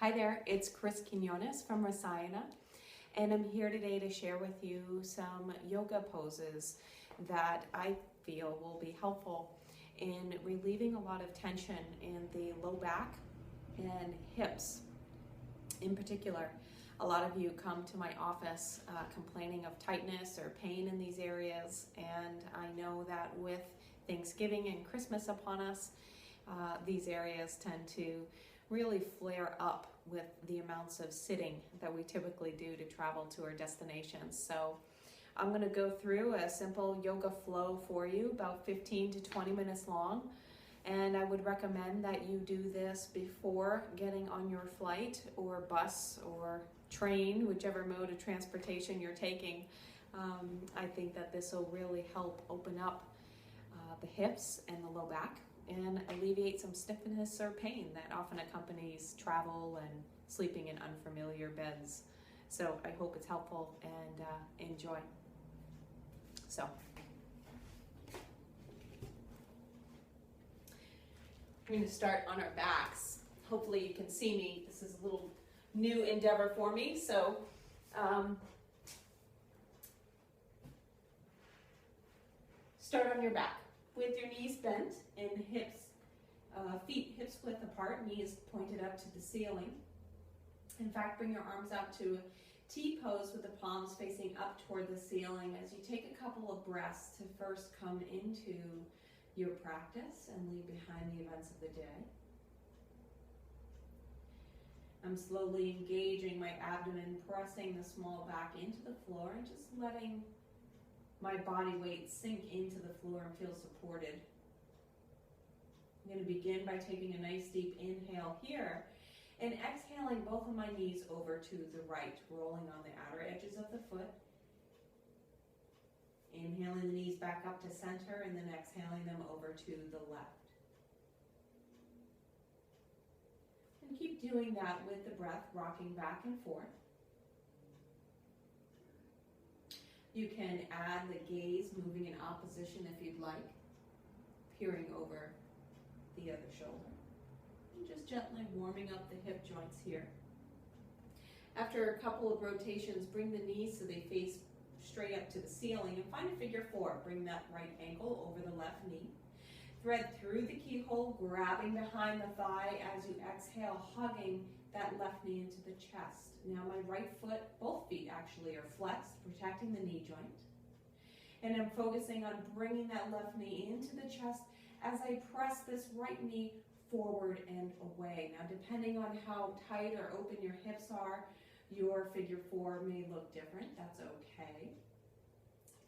Hi there, it's Chris Quinones from Rasayana, and I'm here today to share with you some yoga poses that I feel will be helpful in relieving a lot of tension in the low back and hips. In particular, a lot of you come to my office complaining of tightness or pain in these areas, and I know that with Thanksgiving and Christmas upon us, these areas tend to really flare up with the amounts of sitting that we typically do to travel to our destinations. So I'm going to go through a simple yoga flow for you, about 15 to 20 minutes long. And I would recommend that you do this before getting on your flight or bus or train, whichever mode of transportation you're taking. I think that this will really help open up the hips and the low back and alleviate some stiffness or pain that often accompanies travel and sleeping in unfamiliar beds. So I hope it's helpful and enjoy. So we're going to start on our backs. Hopefully you can see me. This is a little new endeavor for me. So start on your back with your knees bent and feet hips width apart, knees pointed up to the ceiling. In fact, bring your arms out to a T pose with the palms facing up toward the ceiling as you take a couple of breaths to first come into your practice and leave behind the events of the day. I'm slowly engaging my abdomen, pressing the small back into the floor and just letting my body weight sink into the floor and feel supported. I'm going to begin by taking a nice deep inhale here and exhaling both of my knees over to the right, rolling on the outer edges of the foot. Inhaling the knees back up to center and then exhaling them over to the left. And keep doing that with the breath, rocking back and forth. You can add the gaze moving in opposition if you'd like, peering over the other shoulder. And just gently warming up the hip joints here. After a couple of rotations, bring the knees so they face straight up to the ceiling and find a figure four. Bring that right ankle over the left knee. Thread through the keyhole, grabbing behind the thigh as you exhale, hugging that left knee into the chest. Now my right foot, both feet actually, are flexed, protecting the knee joint. And I'm focusing on bringing that left knee into the chest as I press this right knee forward and away. Now depending on how tight or open your hips are, your figure four may look different. That's okay.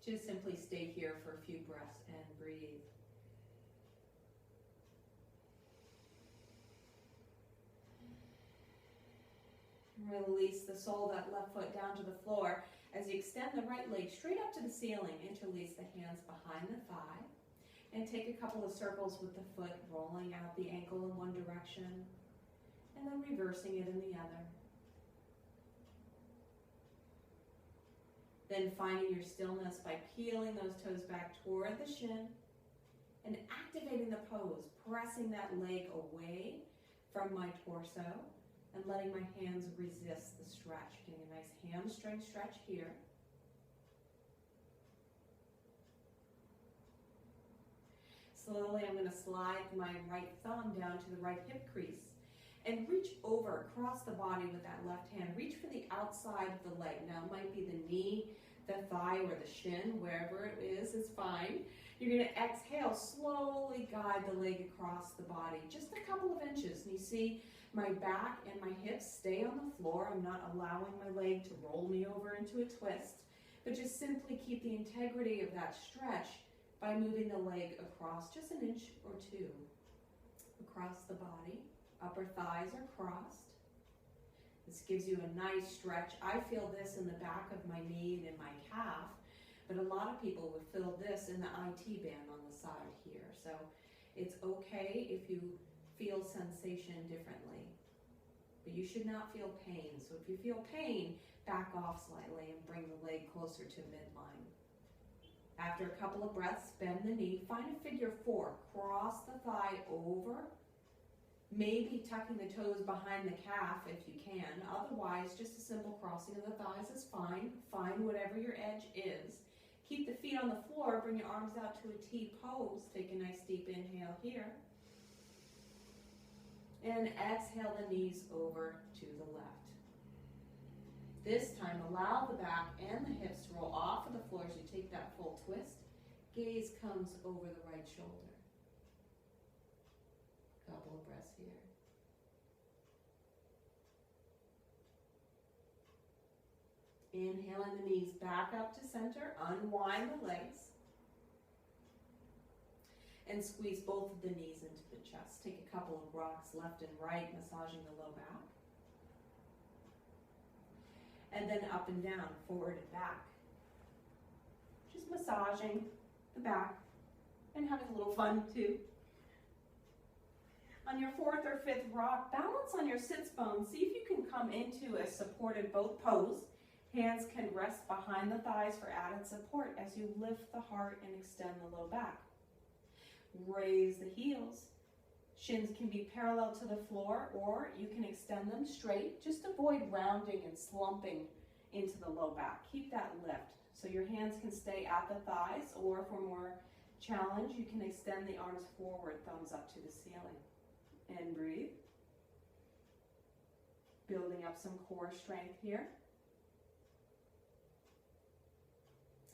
Just simply stay here for a few breaths and breathe. Release the sole of that left foot down to the floor as you extend the right leg straight up to the ceiling. Interlace the hands behind the thigh and take a couple of circles with the foot, rolling out the ankle in one direction and then reversing it in the other. Then finding your stillness by peeling those toes back toward the shin and activating the pose, pressing that leg away from my torso and letting my hands resist the stretch. Getting a nice hamstring stretch here. Slowly, I'm going to slide my right thumb down to the right hip crease and reach over across the body with that left hand. Reach for the outside of the leg. Now, it might be the knee, the thigh, or the shin, wherever it is fine. You're going to exhale, slowly guide the leg across the body, just a couple of inches. And you see my back and my hips stay on the floor. I'm not allowing my leg to roll me over into a twist, but just simply keep the integrity of that stretch by moving the leg across just an inch or two across the body. Upper thighs are crossed. This gives you a nice stretch. I feel this in the back of my knee and in my calf, but a lot of people would feel this in the IT band on the side here. So it's okay if you feel sensation differently, but you should not feel pain. So if you feel pain, back off slightly and bring the leg closer to midline. After a couple of breaths, bend the knee, find a figure four, cross the thigh over Maybe tucking the toes behind the calf if you can. Otherwise, just a simple crossing of the thighs is fine. Find whatever your edge is. Keep the feet on the floor. Bring your arms out to a T pose. Take a nice deep inhale here. And exhale the knees over to the left. This time, allow the back and the hips to roll off of the floor as you take that full twist. Gaze comes over the right shoulder. Couple of breaths here. Inhaling the knees back up to center. Unwind the legs. And squeeze both of the knees into the chest. Take a couple of rocks left and right, massaging the low back. And then up and down, forward and back. Just massaging the back and having a little fun too. On your fourth or fifth rock, balance on your sits bones. See if you can come into a supported boat pose. Hands can rest behind the thighs for added support as you lift the heart and extend the low back. Raise the heels. Shins can be parallel to the floor, or you can extend them straight. Just avoid rounding and slumping into the low back. Keep that lift. So your hands can stay at the thighs, or for more challenge, you can extend the arms forward, thumbs up to the ceiling. And breathe. Building up some core strength here.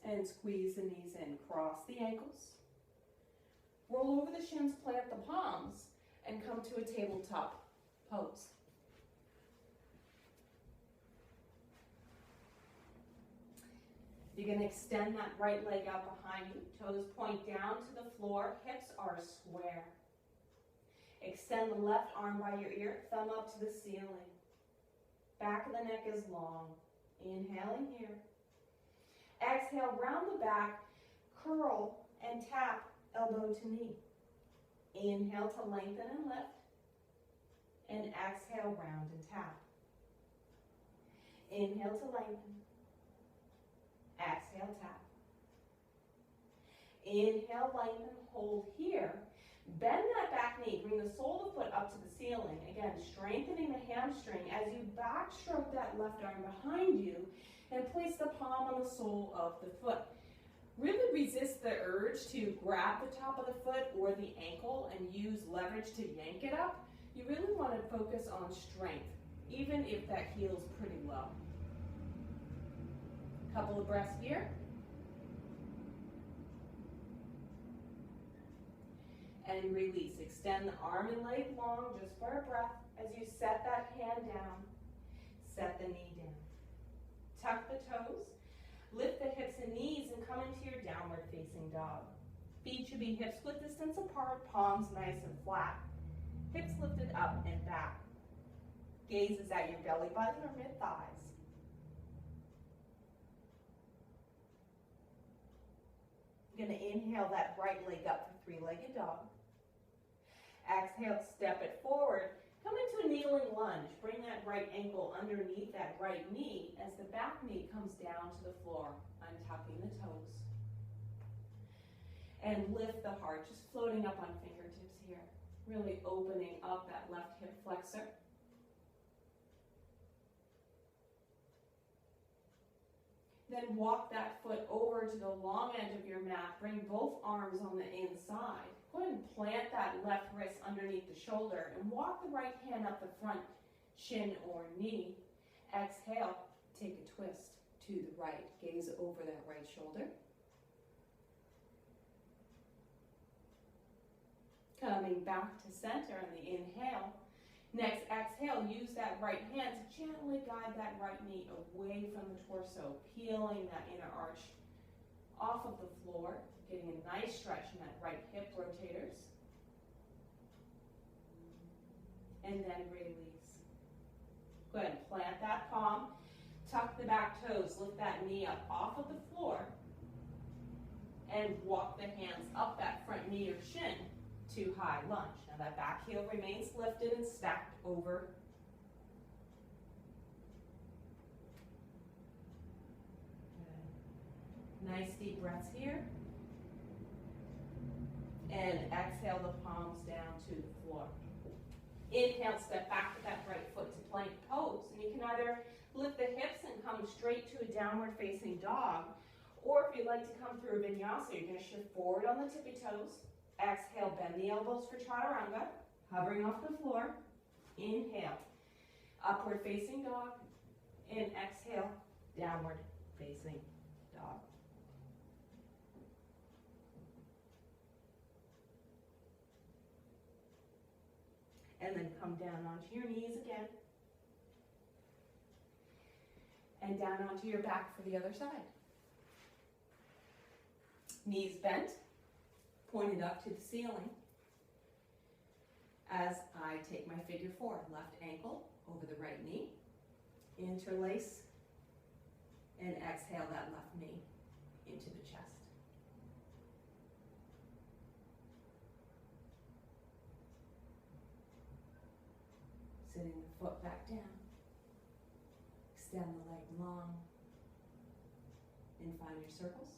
And squeeze the knees in. Cross the ankles. Roll over the shins, plant the palms, and come to a tabletop pose. You're going to extend that right leg out behind you. Toes point down to the floor. Hips are square. Extend the left arm by your ear. Thumb up to the ceiling. Back of the neck is long. Inhaling here. Exhale, round the back. Curl and tap elbow to knee. Inhale to lengthen and lift. And exhale, round and tap. Inhale to lengthen. Exhale, tap. Inhale, lengthen, hold here. Bend that back knee. Bring the sole of the foot up to the ceiling. Again, strengthening the hamstring as you backstroke that left arm behind you and place the palm on the sole of the foot. Really resist the urge to grab the top of the foot or the ankle and use leverage to yank it up. You really want to focus on strength, even if that heel's pretty low. Couple of breaths here. And release. Extend the arm and leg long just for a breath as you set that hand down. Set the knee down. Tuck the toes. Lift the hips and knees and come into your downward facing dog. Feet should be hip split distance apart, palms nice and flat. Hips lifted up and back. Gaze is at your belly button or mid-thighs. You're going to inhale that right leg up for three-legged dog. Exhale, step it forward. Come into a kneeling lunge. Bring that right ankle underneath that right knee as the back knee comes down to the floor, untucking the toes. And lift the heart, just floating up on fingertips here. Really opening up that left hip flexor. Then walk that foot over to the long edge of your mat. Bring both arms on the inside. Go ahead and plant that left wrist underneath the shoulder and walk the right hand up the front shin or knee. Exhale, take a twist to the right. Gaze over that right shoulder. Coming back to center on the inhale. Next, exhale, use that right hand to gently guide that right knee away from the torso, peeling that inner arch off of the floor, getting a nice stretch in that right hip rotators. And then release. Go ahead and plant that palm, tuck the back toes, lift that knee up off of the floor, and walk the hands up that front knee or shin to high lunge. Now that back heel remains lifted and stacked over. Good. Nice deep breaths here. And exhale the palms down to the floor. Inhale, step back with that right foot to plank pose. And you can either lift the hips and come straight to a downward facing dog, or if you'd like to come through a vinyasa, you're going to shift forward on the tippy toes. Exhale, bend the elbows for chaturanga, hovering off the floor. Inhale, upward facing dog, and exhale, downward facing dog. And then come down onto your knees again. And down onto your back for the other side. Knees bent, pointed up to the ceiling. As I take my figure four, left ankle over the right knee, interlace, and exhale that left knee into the chest. Sitting the foot back down. Extend the leg long and find your circles.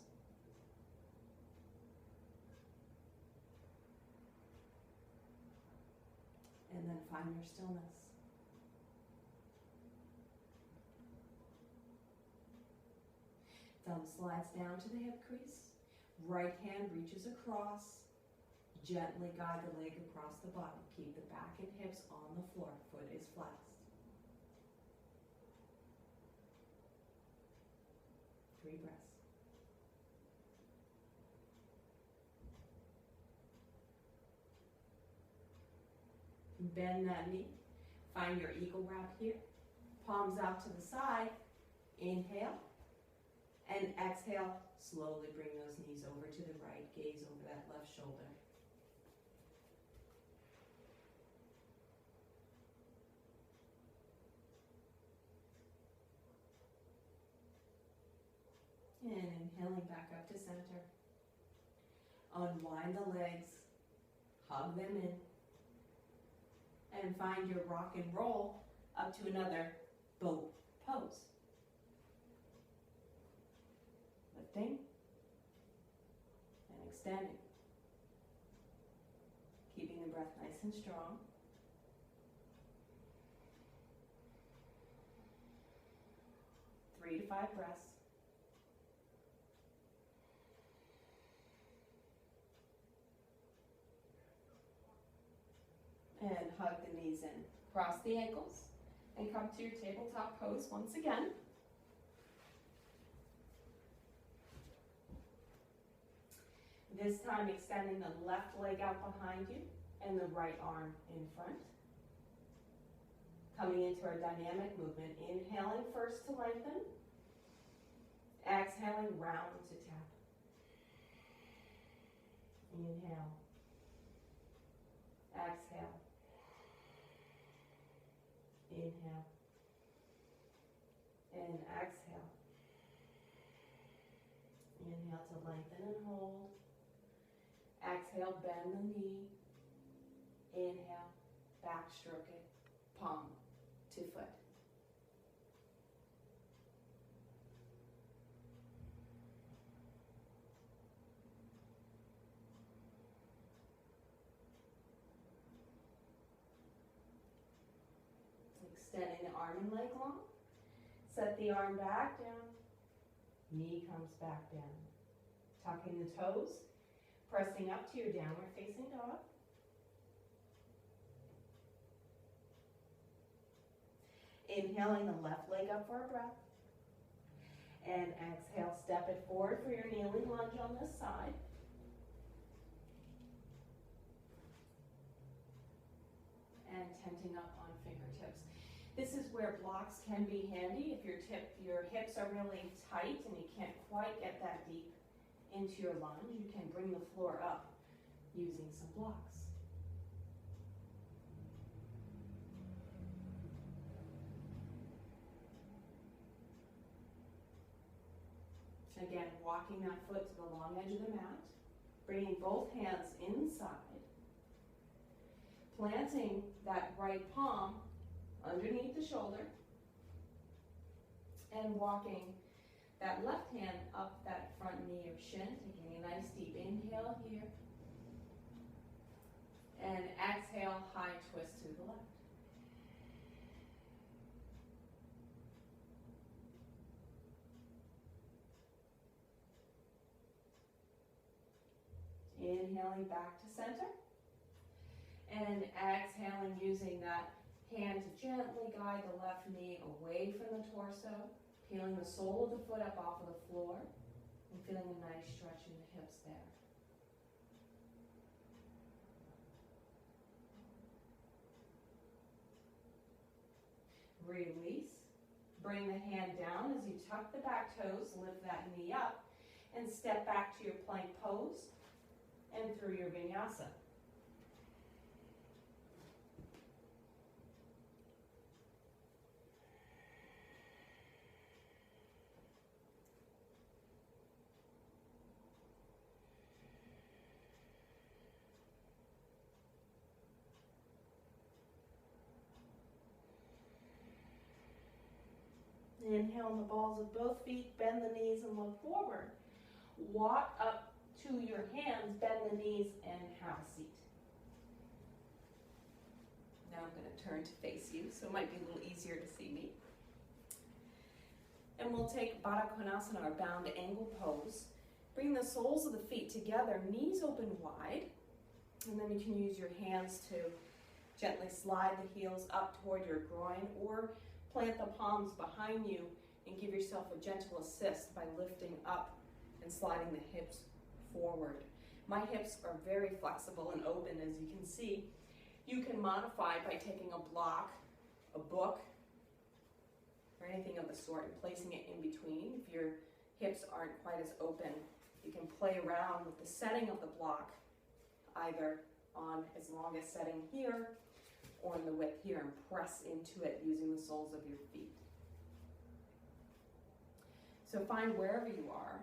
And then find your stillness. Thumb slides down to the hip crease. Right hand reaches across. Gently guide the leg across the body. Keep the back and hips on the floor. Foot is flexed. 3 breaths. Bend that knee. Find your eagle wrap here. Palms out to the side. Inhale. And exhale. Slowly bring those knees over to the right. Gaze over that left shoulder. And inhaling back up to center. Unwind the legs. Hug them in. And find your rock and roll up to another boat pose. Lifting and extending. Keeping the breath nice and strong. 3 to 5 breaths. And hug the knees in. Cross the ankles and come to your tabletop pose once again. This time extending the left leg out behind you and the right arm in front. Coming into our dynamic movement. Inhaling first to lengthen. Exhaling round to tap. Inhale. Exhale. Inhale. And exhale. Inhale to lengthen and hold. Exhale, bend the knee. Inhale, back stroke it, palm to foot. Extending the arm and leg long. Set the arm back down. Knee comes back down. Tucking the toes. Pressing up to your downward facing dog. Inhaling the left leg up for a breath. And exhale, step it forward for your kneeling lunge on this side. And tenting up on fingertips. This is where blocks can be handy if your hips are really tight and you can't quite get that deep into your lunge. You can bring the floor up using some blocks. Again, walking that foot to the long edge of the mat, bringing both hands inside, planting that right palm underneath the shoulder, and walking that left hand up that front knee or shin, taking a nice deep inhale here, and exhale, high twist to the left. Inhaling back to center. And exhaling, using that hand to gently guide the left knee away from the torso, peeling the sole of the foot up off of the floor, and feeling a nice stretch in the hips there. Release. Bring the hand down as you tuck the back toes, lift that knee up, and step back to your plank pose and through your vinyasa. Inhale in the balls of both feet, bend the knees and look forward. Walk up to your hands, bend the knees, and have a seat. Now I'm going to turn to face you, so it might be a little easier to see me. And we'll take Baddha Konasana, or bound angle pose. Bring the soles of the feet together, knees open wide, and then you can use your hands to gently slide the heels up toward your groin, or plant the palms behind you and give yourself a gentle assist by lifting up and sliding the hips forward. My hips are very flexible and open, as you can see. You can modify by taking a block, a book, or anything of the sort and placing it in between. If your hips aren't quite as open, you can play around with the setting of the block, either on as long as setting here or in the width here, and press into it using the soles of your feet. So find wherever you are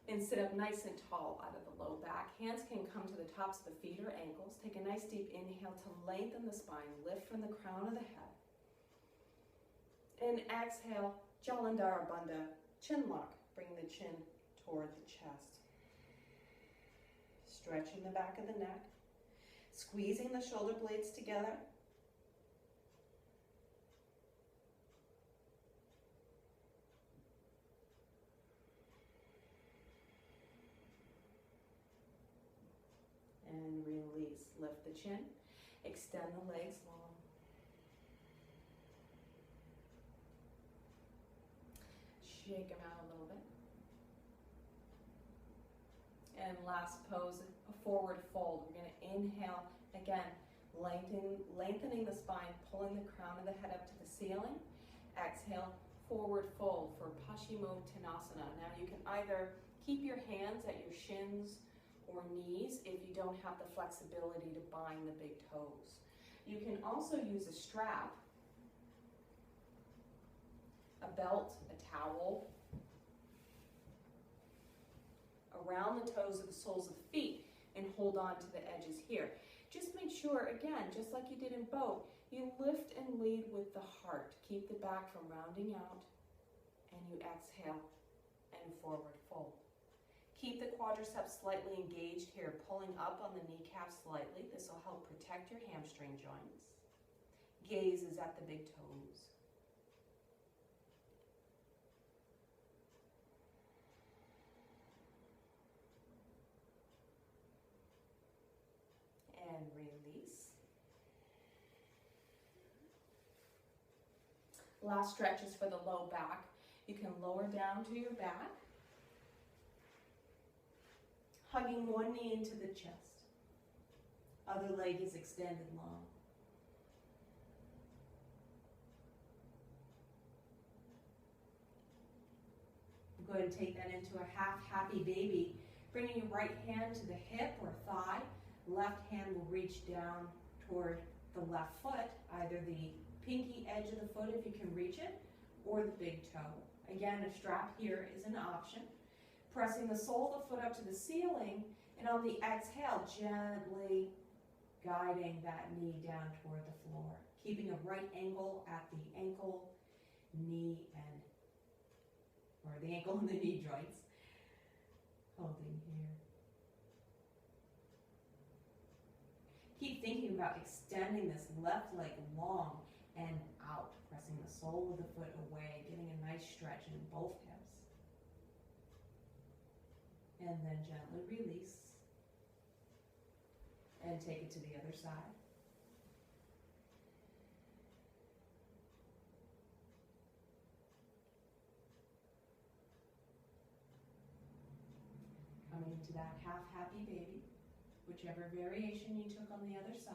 and sit up nice and tall out of the low back. Hands can come to the tops of the feet or ankles. Take a nice deep inhale to lengthen the spine, lift from the crown of the head. And exhale, Jalandhara Bandha, chin lock. Bring the chin toward the chest. Stretching the back of the neck, squeezing the shoulder blades together. And release. Lift the chin. Extend the legs long. Shake them out a little bit. And last pose, a forward fold. We're going to inhale again, lengthening the spine, pulling the crown of the head up to the ceiling. Exhale, forward fold for Paschimottanasana. Now you can either keep your hands at your shins or knees if you don't have the flexibility to bind the big toes. You can also use a strap, a belt, a towel, around the toes of the soles of the feet and hold on to the edges here. Just make sure, again, just like you did in boat, you lift and lead with the heart. Keep the back from rounding out, and you exhale and forward fold. Keep the quadriceps slightly engaged here, pulling up on the kneecap slightly. This will help protect your hamstring joints. Gaze is at the big toes. And release. Last stretch is for the low back. You can lower down to your back, hugging one knee into the chest. Other leg is extended long. Go ahead and take that into a half happy baby, bringing your right hand to the hip or thigh. Left hand will reach down toward the left foot, either the pinky edge of the foot if you can reach it, or the big toe. Again, a strap here is an option. Pressing the sole of the foot up to the ceiling, and on the exhale, gently guiding that knee down toward the floor. Keeping a right angle at the ankle, knee, or the ankle and the knee joints. Holding here. Keep thinking about extending this left leg long and out, pressing the sole of the foot away, getting a nice stretch in both hips. And then gently release. And take it to the other side. Coming to that half happy baby, whichever variation you took on the other side.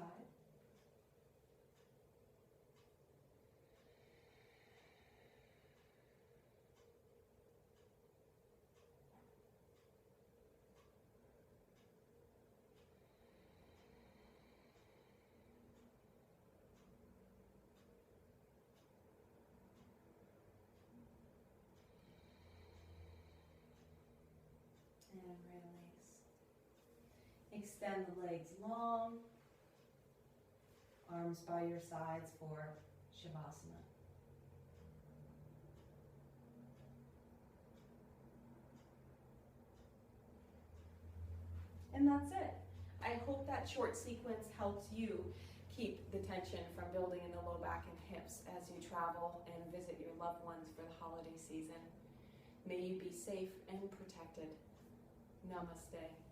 And release. Extend the legs long, arms by your sides for Shavasana. And that's it. I hope that short sequence helps you keep the tension from building in the low back and hips as you travel and visit your loved ones for the holiday season. May you be safe and protected. Namaste.